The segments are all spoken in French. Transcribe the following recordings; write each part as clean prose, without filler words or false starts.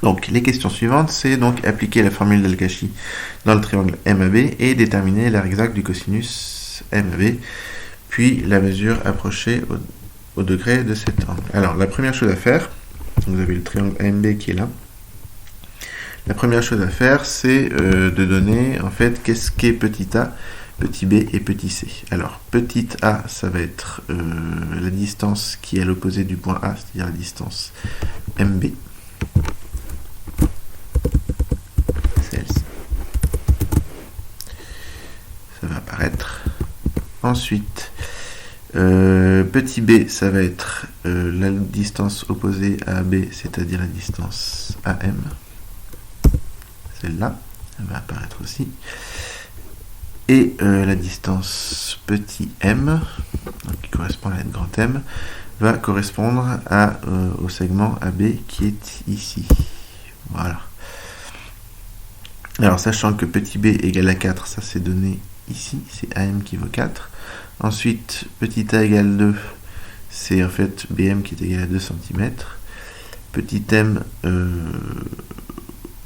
Donc, les questions suivantes, c'est donc appliquer la formule d'Al-Kashi dans le triangle MAB et déterminer l'aire exacte du cosinus MAB, puis la mesure approchée au degré de cet angle. Alors, la première chose à faire, vous avez le triangle AMB qui est là. La première chose à faire, c'est de donner, en fait, qu'est-ce qu'est petit a, petit b et petit c. Alors, petit a, ça va être la distance qui est à l'opposé du point A, c'est-à-dire la distance MB. Celle-ci. Ça va apparaître. Ensuite, petit b, ça va être la distance opposée à AB, c'est-à-dire la distance AM. Celle-là, elle va apparaître aussi. Et la distance petit m, donc qui correspond à la lettre grand M, va correspondre au segment AB qui est ici. Voilà. Alors, sachant que petit b égale à 4, ça c'est donné ici, c'est AM qui vaut 4. Ensuite, petit a égale 2, c'est en fait BM qui est égal à 2 cm. Petit m,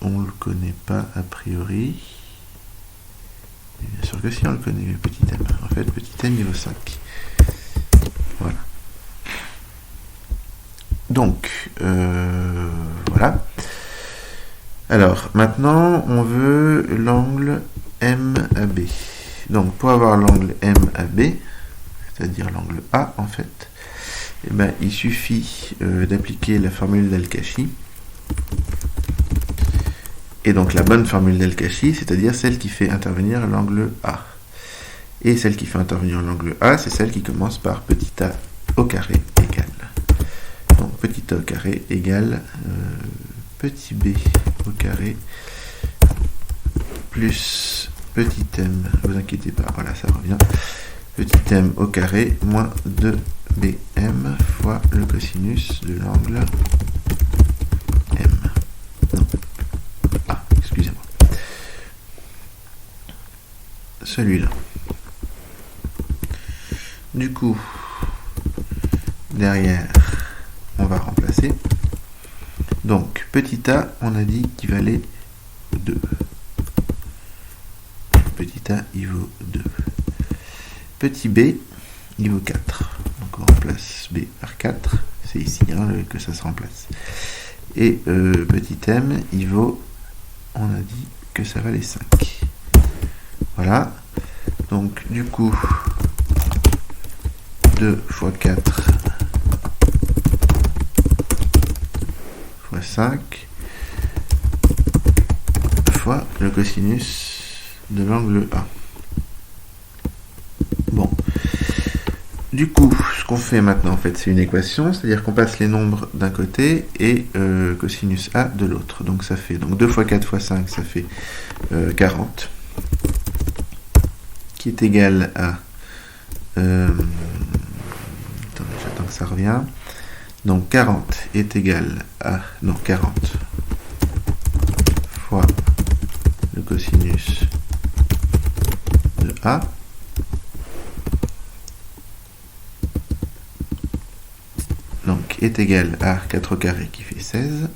on ne le connaît pas a priori. Bien sûr que si, on le connaît, le petit m. En fait, petit m, il vaut 5. Voilà. Donc, voilà. Alors, maintenant, on veut l'angle MAB. Donc, pour avoir l'angle MAB, c'est-à-dire l'angle A, en fait, eh ben, il suffit d'appliquer la formule d'Al-Kashi. Et donc, la bonne formule d'Al-Kashi, c'est-à-dire celle qui fait intervenir l'angle A. Et celle qui fait intervenir l'angle A, c'est celle qui commence par petit a au carré égale. Donc, petit a au carré égale petit b au carré plus petit m, ne vous inquiétez pas, voilà, ça revient, petit m au carré moins 2bm fois le cosinus de l'angle m. Non. Ah, excusez-moi. Celui-là. Du coup, derrière, on va remplacer. Donc, petit a, on a dit qu'il valait 2. Petit a, il vaut 2. Petit b, il vaut 4. Donc, on remplace b par 4. C'est ici que ça se remplace. Et petit m, il vaut, on a dit que ça valait 5. Voilà. Donc, du coup, 2 fois 4 fois 5 fois le cosinus de l'angle A. Bon. Du coup, ce qu'on fait maintenant, en fait, c'est une équation, c'est-à-dire qu'on passe les nombres d'un côté et cosinus A de l'autre. Donc ça fait donc 2 fois 4 fois 5, ça fait 40, qui est égal à... attendez, j'attends que ça revienne. Donc 40 est égal à... Non, 40 fois le cosinus de A. Donc est égal à 4 au carré qui fait 16,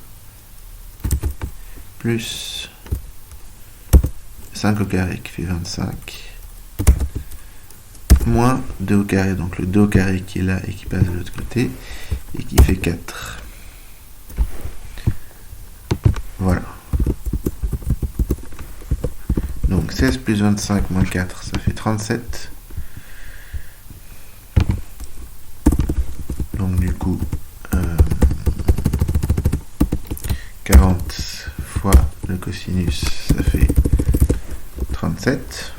plus 5 au carré qui fait 25, moins 2 au carré, donc le 2 au carré qui est là et qui passe de l'autre côté, et qui fait 4. Voilà. Donc 16 plus 25 moins 4, ça fait 37. Donc du coup, 40 fois le cosinus, ça fait 37.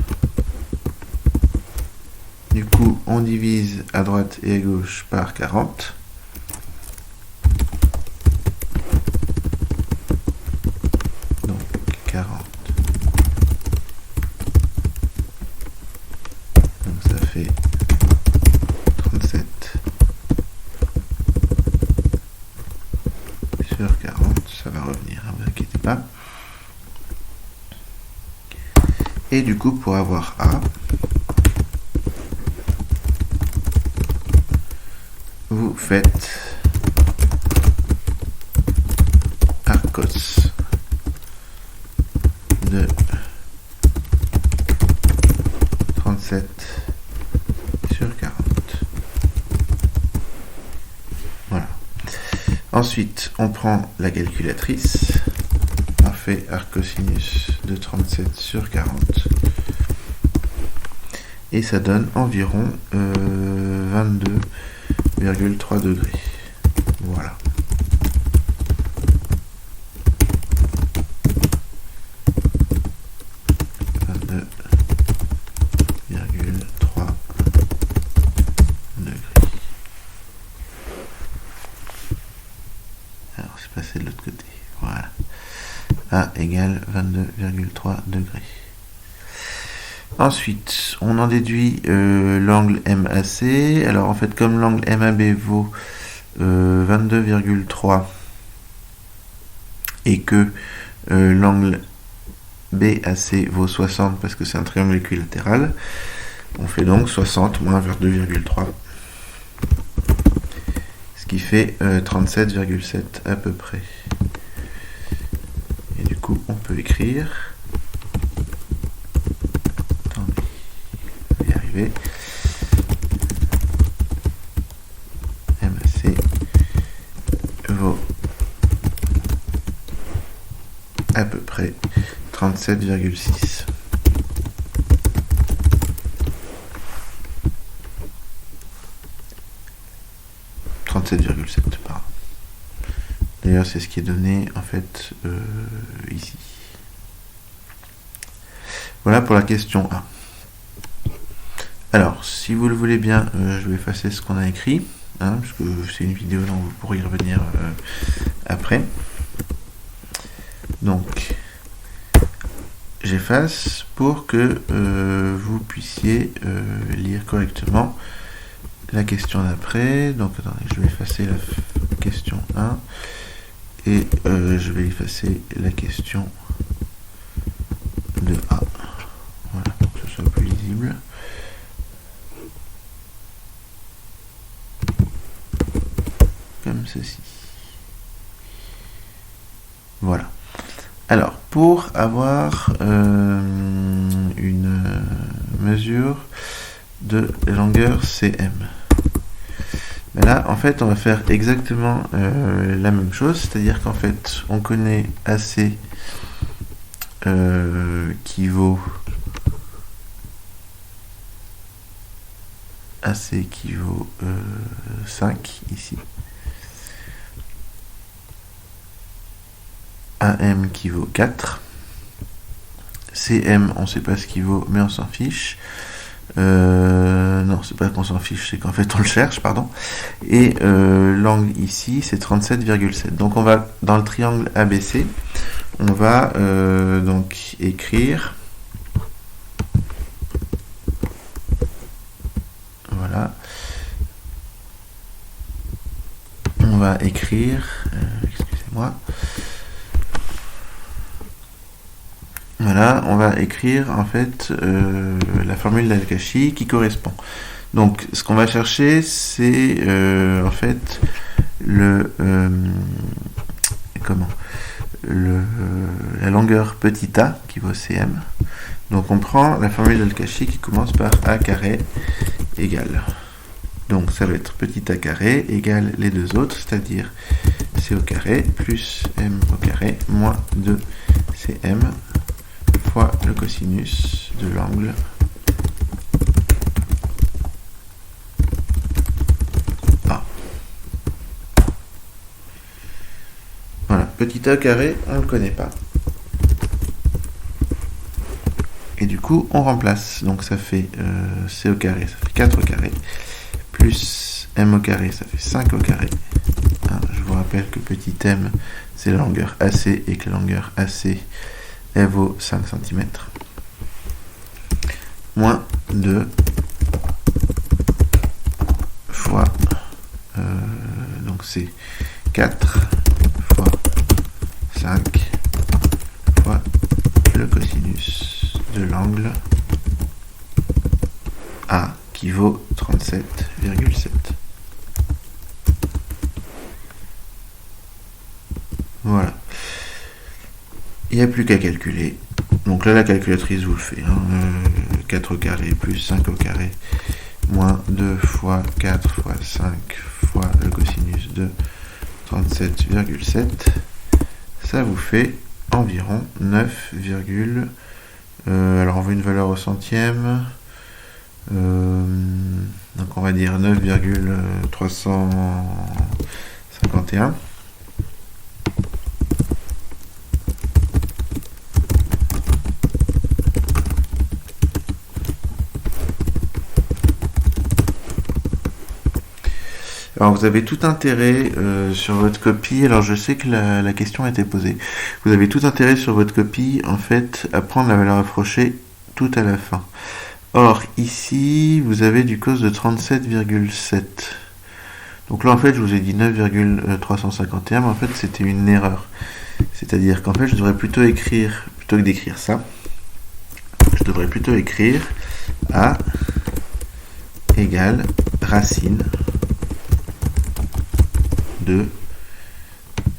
Du coup, on divise à droite et à gauche par 40. Donc 40. Donc ça fait 37 sur 40. Ça va revenir, ne vous inquiétez pas. Et du coup, pour avoir A, vous faites arc cos de 37 sur 40. Voilà. Ensuite, on prend la calculatrice, on fait arc-cosinus de 37 sur 40, et ça donne environ 22,3 degrés. Voilà. De l'autre côté, voilà, A égale 22,3 degrés. Ensuite, on en déduit l'angle MAC. Alors en fait, comme l'angle MAB vaut 22,3 et que l'angle BAC vaut 60 parce que c'est un triangle équilatéral, on fait donc 60 moins 22,3. Qui fait 37,7 à peu près. Et du coup, on peut écrire. Attendez, on va y arriver. MAC vaut à peu près 37,6. Pardon. D'ailleurs, c'est ce qui est donné en fait ici. Voilà pour la question 1. Alors, si vous le voulez bien, je vais effacer ce qu'on a écrit, parce que c'est une vidéo dont vous pourrez y revenir après. Donc, j'efface pour que vous puissiez lire correctement la question d'après. Donc attendez, je vais effacer la question 1 et je vais effacer la question de A. Voilà, pour que ce soit plus lisible. Comme ceci. Voilà. Alors, pour avoir une mesure de longueur CM. Mais là, en fait, on va faire exactement la même chose, c'est-à-dire qu'en fait, on connaît AC qui vaut 5 ici, AM qui vaut 4, CM, on ne sait pas ce qu'il vaut, mais on s'en fiche. Non, c'est pas qu'on s'en fiche, c'est qu'en fait on le cherche, pardon. Et l'angle ici, c'est 37,7. Donc on va, dans le triangle ABC, on va donc écrire, voilà, on va écrire, excusez-moi, voilà, on va écrire en fait la formule d'Al-Kashi qui correspond. Donc ce qu'on va chercher, c'est en fait la longueur petit a qui vaut cm. Donc on prend la formule d'Al-Kashi qui commence par a carré égale. Donc ça va être petit a carré égale les deux autres, c'est-à-dire c au carré plus m au carré moins 2cm fois le cosinus de l'angle A. Voilà, petit a carré, on ne le connaît pas. Et du coup, on remplace. Donc ça fait c au carré, ça fait 4 au carré, plus m au carré, ça fait 5 au carré. Je vous rappelle que petit m, c'est la longueur AC, et que la longueur AC, elle vaut 5 cm. Moins 2 fois, donc c'est 4 fois 5 fois le cosinus de l'angle A qui vaut 37,7. Voilà. Il n'y a plus qu'à calculer. Donc là, la calculatrice vous le fait. 4 au carré plus 5 au carré moins 2 fois 4 fois 5 fois le cosinus de 37,7. Ça vous fait environ 9, alors on veut une valeur au centième. Donc on va dire 9,351. Alors vous avez tout intérêt sur votre copie, alors je sais que la question a été posée, vous avez tout intérêt sur votre copie en fait à prendre la valeur approchée tout à la fin. Or ici vous avez du cos de 37,7. Donc là en fait je vous ai dit 9,351 mais en fait c'était une erreur. C'est-à-dire qu'en fait je devrais plutôt écrire, plutôt que d'écrire ça, je devrais plutôt écrire A égale racine de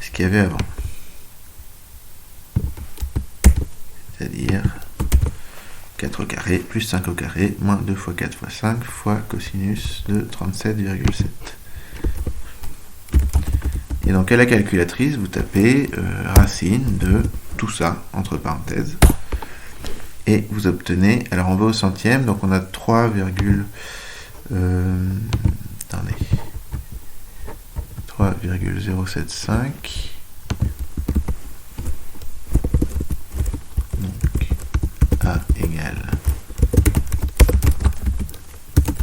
ce qu'il y avait avant. C'est-à-dire 4 au carré plus 5 au carré moins 2 fois 4 fois 5 fois cosinus de 37,7. Et donc à la calculatrice, vous tapez racine de tout ça, entre parenthèses, et vous obtenez, alors on va au centième, donc on a 3,075. Donc A égale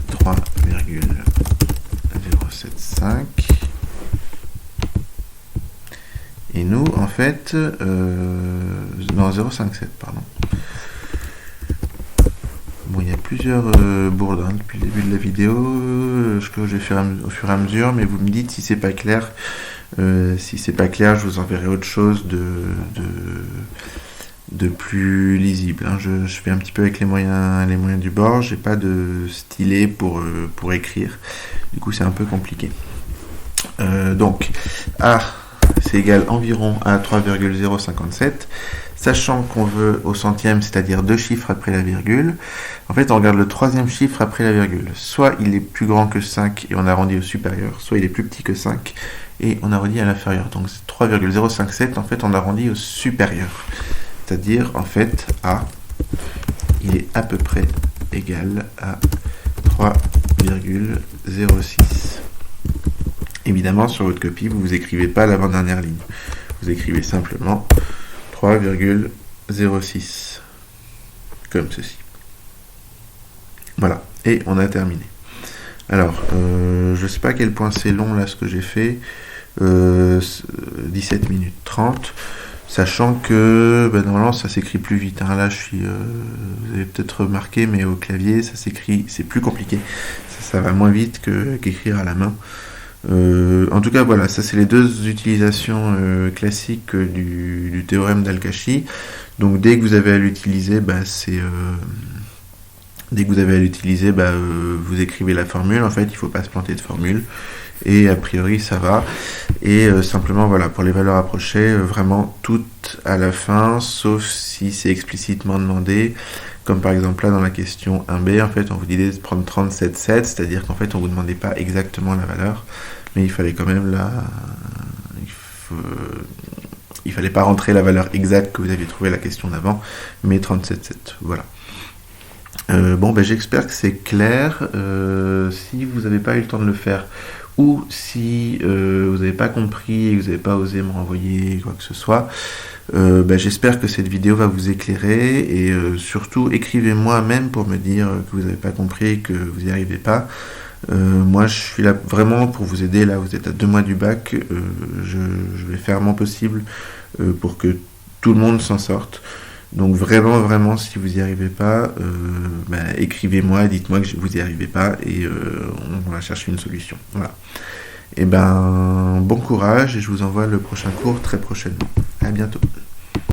3,075. Et nous, en fait, non, 0,57, pardon. Bon, il y a plusieurs bourdes depuis le début de la vidéo que je vais faire au fur et à mesure, mais vous me dites si c'est pas clair. Si c'est pas clair, je vous enverrai autre chose de plus lisible. Je fais un petit peu avec les moyens du bord. J'ai pas de stylet pour écrire. Du coup, c'est un peu compliqué. Donc, A, c'est égal environ à 3,057. Sachant qu'on veut au centième, c'est-à-dire 2 chiffres après la virgule, en fait on regarde le troisième chiffre après la virgule. Soit il est plus grand que 5 et on arrondit au supérieur, soit il est plus petit que 5 et on arrondit à l'inférieur. Donc 3,057, en fait on arrondit au supérieur. C'est-à-dire en fait A, il est à peu près égal à 3,06. Évidemment sur votre copie, vous écrivez pas l'avant-dernière ligne. Vous écrivez simplement 3,06 comme ceci. Voilà, et on a terminé. Alors, je ne sais pas à quel point c'est long là ce que j'ai fait, 17 minutes 30, sachant que normalement ça s'écrit plus vite. Là, vous avez peut-être remarqué, mais au clavier ça s'écrit, c'est plus compliqué, ça va moins vite qu'écrire à la main. En tout cas, voilà, ça c'est les deux utilisations classiques du théorème d'Al-Kashi. Donc dès que vous avez à l'utiliser, vous écrivez la formule. En fait, il ne faut pas se planter de formule. Et a priori, ça va. Et simplement, voilà, pour les valeurs approchées, vraiment toutes à la fin, sauf si c'est explicitement demandé. Comme par exemple là dans la question 1b, en fait on vous disait de prendre 37,7, c'est-à-dire qu'en fait on vous demandait pas exactement la valeur, mais il fallait quand même il fallait pas rentrer la valeur exacte que vous aviez trouvé la question d'avant, mais 37,7, voilà. J'espère que c'est clair. Si vous n'avez pas eu le temps de le faire, ou si vous n'avez pas compris et que vous n'avez pas osé me renvoyer quoi que ce soit, j'espère que cette vidéo va vous éclairer et surtout écrivez-moi même pour me dire que vous n'avez pas compris et que vous n'y arrivez pas. Moi je suis là vraiment pour vous aider. Là vous êtes à 2 mois du bac, je vais faire mon possible pour que tout le monde s'en sorte. Donc vraiment, si vous n'y arrivez pas, écrivez-moi, dites-moi que vous n'y arrivez pas et on va chercher une solution. Voilà. Et bon courage et je vous envoie le prochain cours très prochainement. À bientôt.